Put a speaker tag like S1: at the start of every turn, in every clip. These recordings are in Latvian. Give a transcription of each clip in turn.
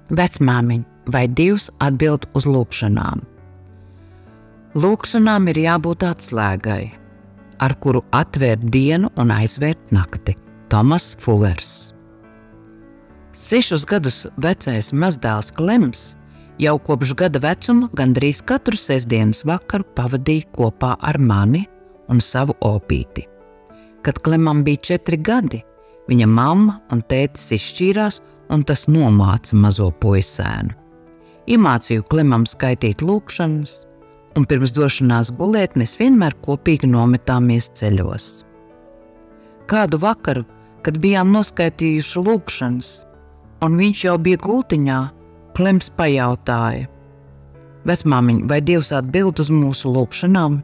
S1: Vecmāmiņ, vai Dievs atbild uz lūgšanām? Lūgšanām ir jābūt atslēgai, ar kuru atvērt dienu un aizvērt nakti. Tomas Fullers. 6 gadus vecais mazdēls Klems jau kopš gada vecuma gandrīz katru sestdienas vakaru pavadīja kopā ar mani un savu opīti. Kad Klemam bija 4 gadi, viņa mamma un tētis izšķīrās, un tas nomāca mazo puisēnu. Iemācīju Klemam skaitīt lūgšanas, un pirms došanās gulēt mēs vienmēr kopīgi nometāmies ceļos. Kādu vakaru, kad bijām noskaitījuši lūgšanas, un viņš jau bija gultiņā, Klems pajautāja: Vecmāmiņ, vai Dievs atbild uz mūsu lūgšanām?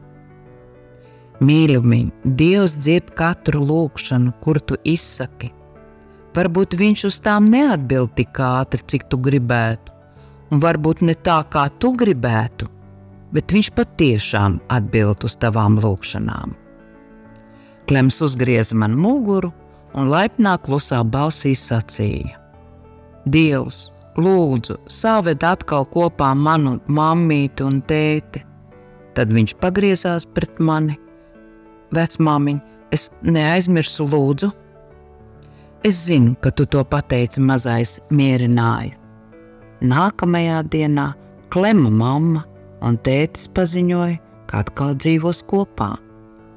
S1: Mīļumiņ, Dievs dzird katru lūgšanu, kuru tu izsaki. Varbūt viņš uz tām neatbild tik ātri, cik tu gribētu, un varbūt ne tā, kā tu gribētu, bet viņš patiešām atbild uz tavām lūgšanām. Klems uzgrieza man muguru un laipnā klusā balsī sacīja: Dievs, lūdzu, saved atkal kopā manu mammīti un tēti. Tad viņš pagriezās pret mani: Vecmāmiņ, es neaizmirsu lūdzu. Es zinu, ka tu to pateici, mazais, mierināja. Nākamajā dienā Klema mamma un tētis paziņoja, ka atkal dzīvos kopā.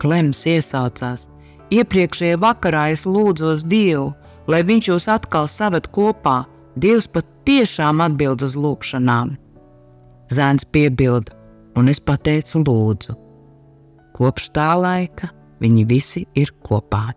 S1: Klems iesaucās: Iepriekšējā vakarā es lūdzos Dievu, lai viņš jūs atkal saved kopā. Dievs pat tiešām atbild uz lūgšanām. Zēns piebilda, un es pateicu lūdzu. Kopš tā laika viņi visi ir kopā.